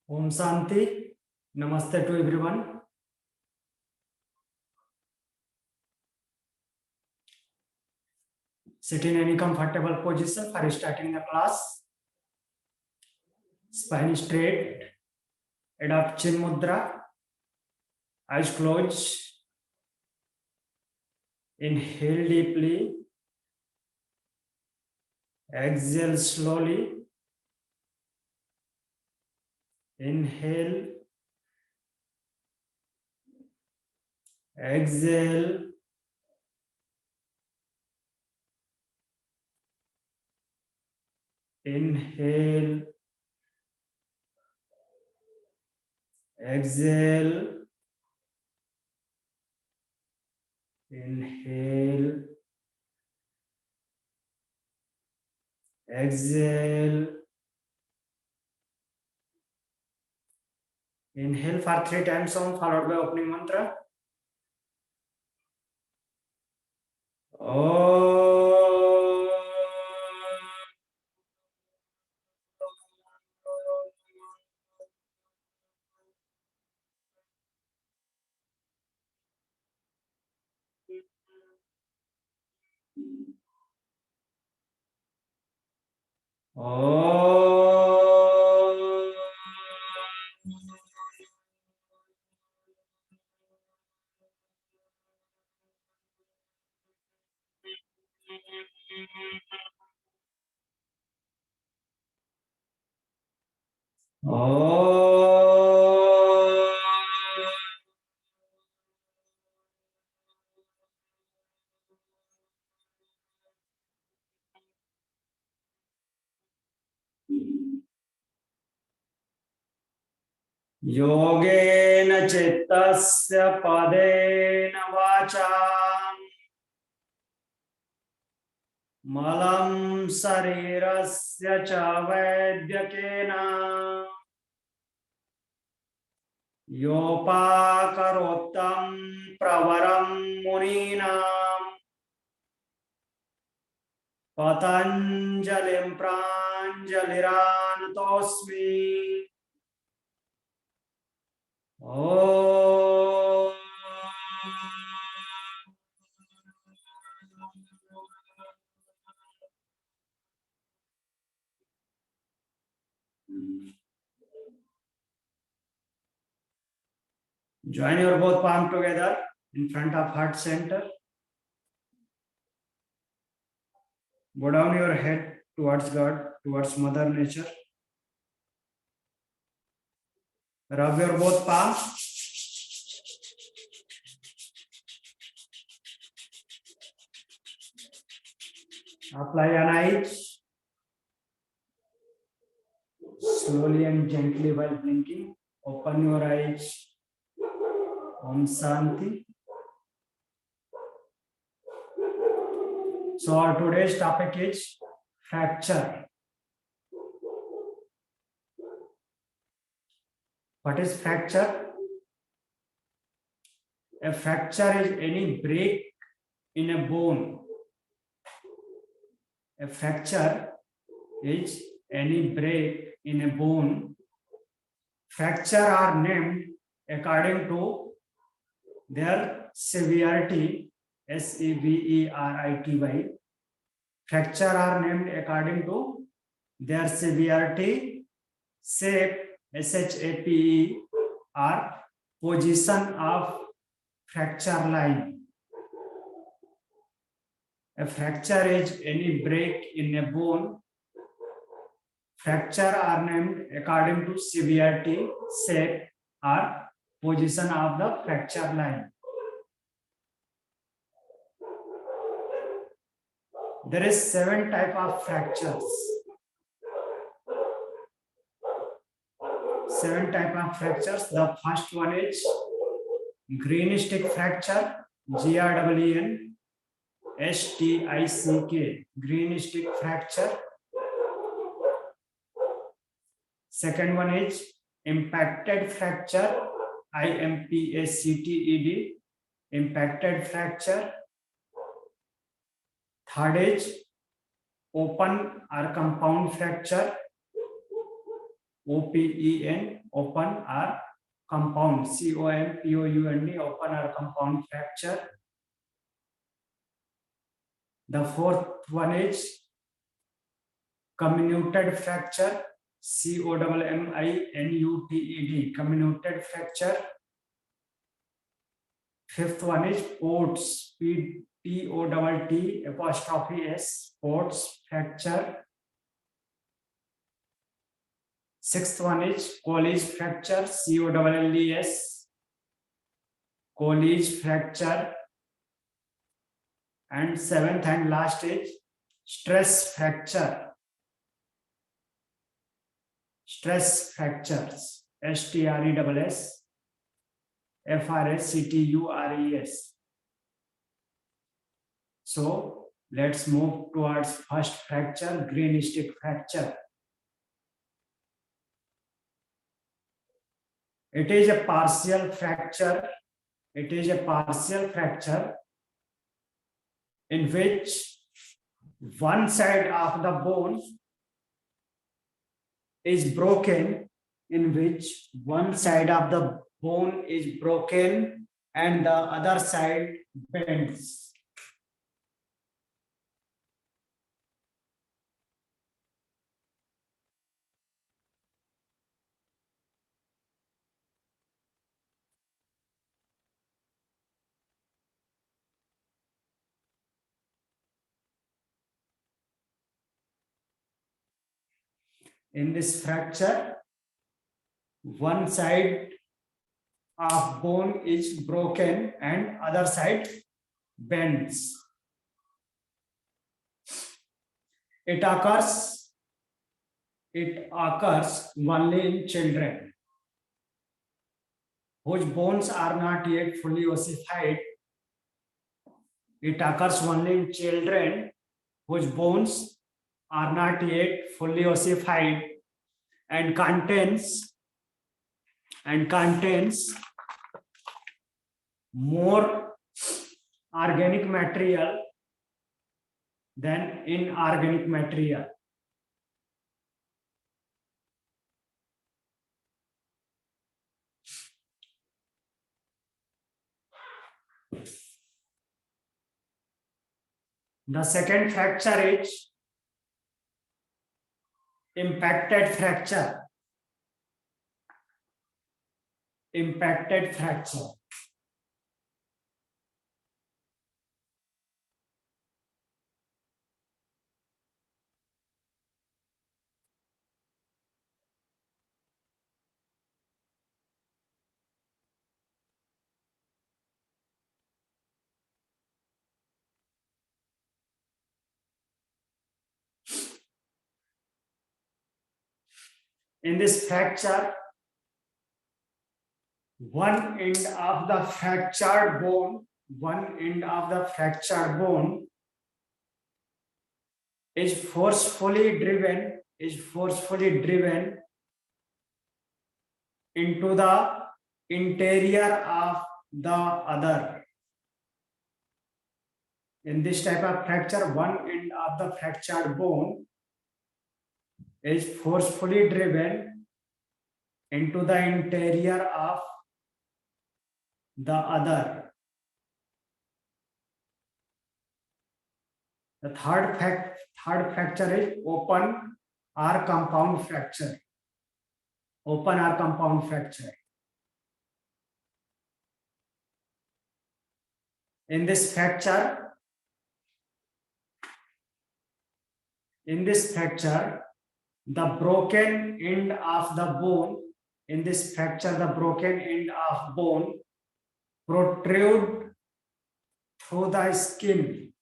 Om Shanti. Namaste to everyone. Sit in any comfortable position for starting the class. Spine straight. Adopt chin mudra. Eyes closed. Inhale deeply. Exhale slowly. Inhale. Exhale. Inhale. Exhale. Inhale. Exhale. Inhale for 3 times on, followed by opening mantra. Om. योगेन चित्तस्य पदेन वाचा मलं शरीरस्य च वैद्यकेन योपाकरोत्तं प्रवरं मुनीनां पतञ्जलिं प्राञ्जलिरानतोऽस्मि। Oh. Join your both palm together in front of heart center. Bow down your head towards God, towards Mother Nature. Rub your both palms. Apply an eyes. Slowly and gently while blinking. Open your eyes. Om Shanti. So our today's topic is fracture. What is fracture? A fracture is any break in a bone. A fracture is any break in a bone. Fracture are named according to their severity, severity. Fracture are named according to their severity, shape, shape, or position of fracture line. A fracture is any break in a bone. Fracture are named according to severity, shape, or position of the fracture line. There is 7 types of fractures. 7 types of fractures. The first one is green stick fracture, GRWN STICK, green stick fracture. Second one is impacted fracture, IMPACTED, impacted fracture. Third is open or compound fracture. open, open or compound, compound, open or compound fracture. The fourth one is comminuted fracture, COMMINUTED, comminuted fracture. Fifth one is POTS, POTT''S, POTS fracture. Sixth one is Colles fracture, COLLES, Colles fracture. And seventh and last is stress fracture. Stress fractures, STRESS, FRSCTURES. So let's move towards first fracture, green stick fracture. It is a partial fracture. It is a partial fracture in which one side of the bone is broken, in which one side of the bone is broken and the other side bends. In this fracture, one side of bone is broken and other side bends. It occurs only in children whose bones are not yet fully ossified. It occurs only in children whose bones are not yet fully ossified and contains more organic material than inorganic material. The second fracture is impacted fracture. Impacted fracture. In this fracture, one end of the fractured bone is forcefully driven into the interior of the other. In this type of fracture, one end of the fractured bone is forcefully driven into the interior of the other. The third fracture is open or compound fracture. Open or compound fracture. In this fracture, the broken end of the bone, protrude through the skin.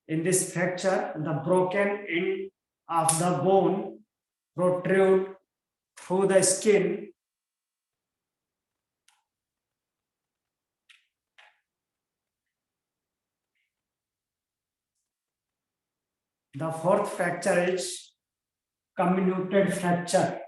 In this fracture, the broken end of the bone protrude through the skin. The fourth fracture is comminuted fracture.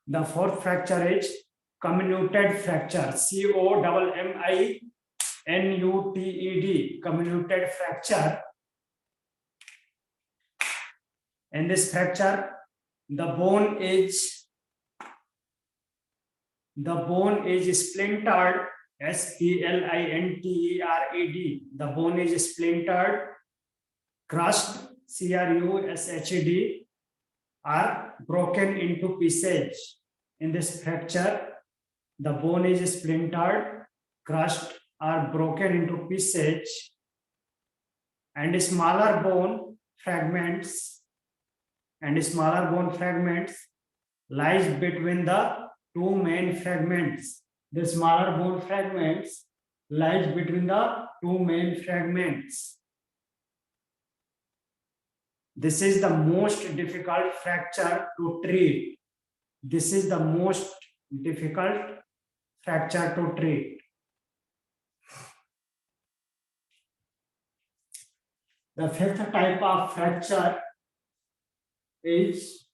The fourth fracture is comminuted fracture. COMMINUTED, comminuted fracture. In this fracture, the bone is splintered. SPLINTERED. The bone is splintered, crushed, CRUSHED, are broken into pieces. In this fracture, the bone is splintered, crushed, or broken into pieces, and smaller bone fragments lies between the two main fragments. The smaller bone fragments lies between the two main fragments. This is the most difficult fracture to treat. This is the most difficult fracture to treat. The fifth type of fracture is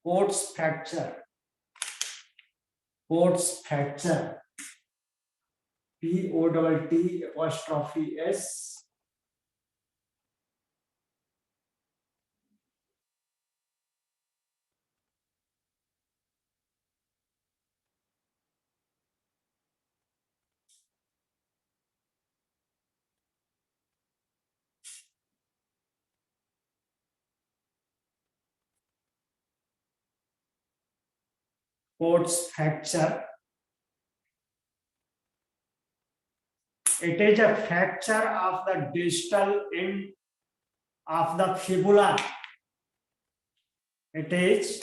Coates fracture. Coates fracture. POTTS. Coates fracture. It is a fracture of the distal end of the fibula. It is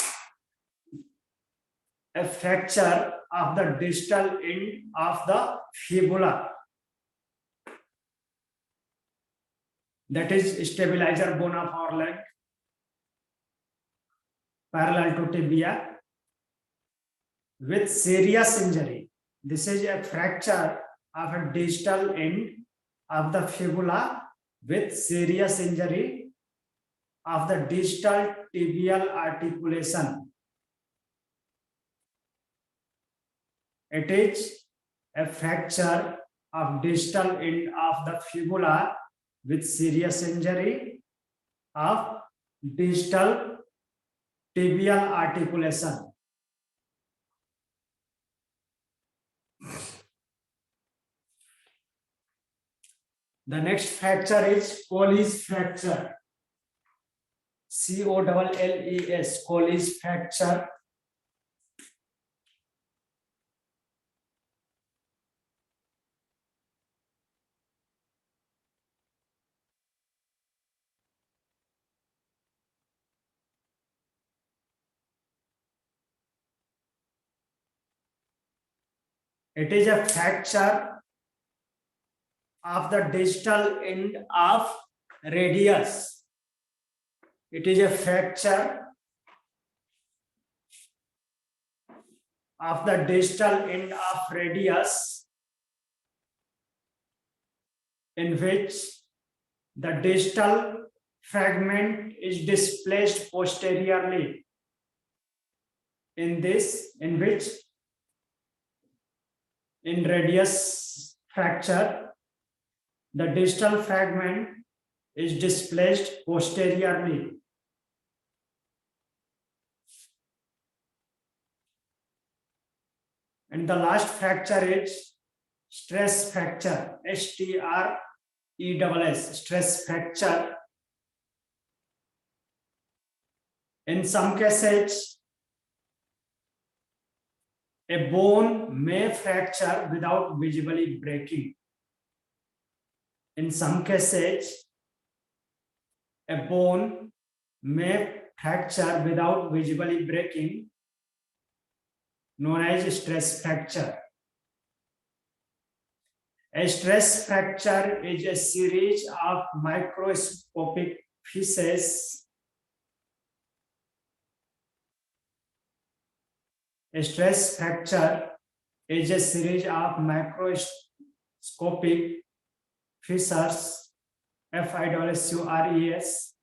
a fracture of the distal end of the fibula. That is stabilizer bone of our leg, parallel to tibia, with serious injury. This is a fracture of a distal end of the fibula with serious injury of the distal tibial articulation. It is a fracture of distal end of the fibula with serious injury of distal tibial articulation. The next fracture is Colles fracture. COLLES, Colles fracture. It is a fracture of the distal end of radius. It is a fracture of the distal end of radius in which the distal fragment is displaced posteriorly. In radius fracture, the distal fragment is displaced posteriorly. And the last fracture is stress fracture, STRESS, stress fracture. In some cases, a bone may fracture without visibly breaking. In some cases, a bone may fracture without visibly breaking, known as stress fracture. A stress fracture is a series of microscopic pieces. A stress fracture is a series of microscopic fissures, FISSURES,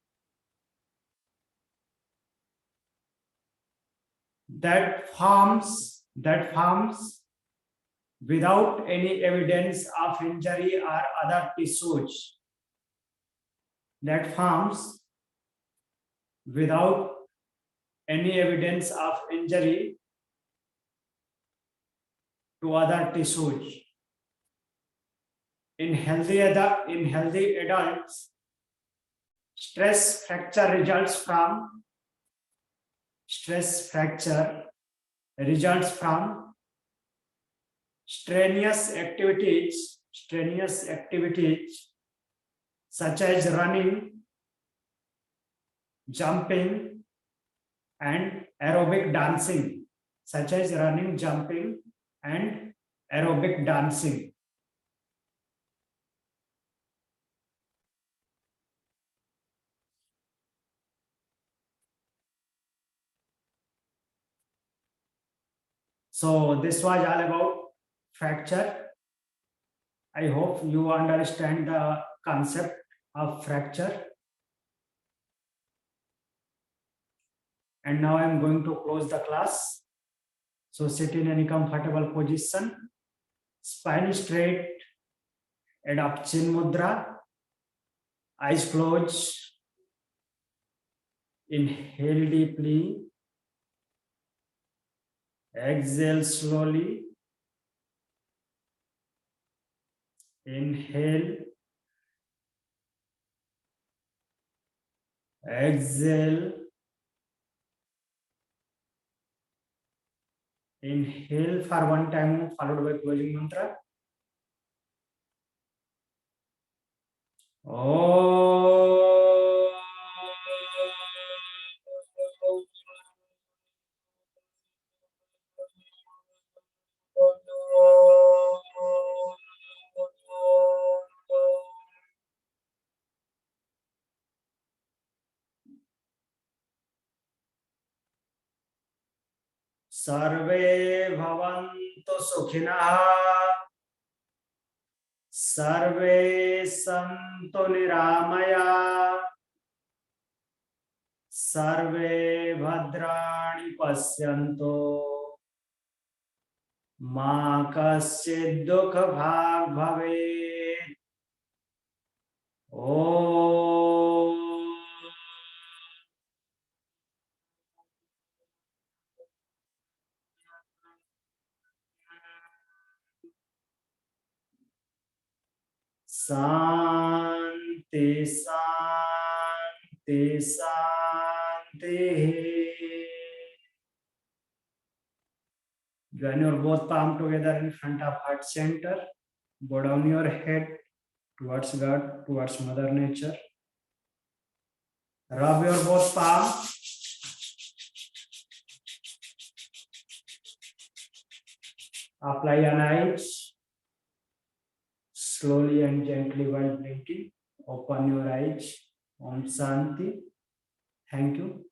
that forms without any evidence of injury or other tissues. That forms without any evidence of injury to other tissues. In healthy adults, stress fracture results from strenuous activities such as running, jumping, and aerobic dancing, So this was all about fracture. I hope you understand the concept of fracture. And now I am going to close the class. So sit in any comfortable position, spine straight, adopt chin mudra, eyes closed. Inhale deeply, exhale slowly. Inhale, exhale. Inhale for one time, followed by closing mantra. सर्वे भवन्तु सुखिनः, सर्वे सन्तु निरामया, सर्वे भद्राणि पश्यन्तु, मा कश्चित् दुःखभाग् भवेत्। ॐ शांति शांति शांति। Join your both palm together in front of heart center. Bow down your head towards God, towards Mother Nature. Rub your both palms. Apply an eyes. Slowly and gently while blinking. Open your eyes. Om Shanti. Thank you.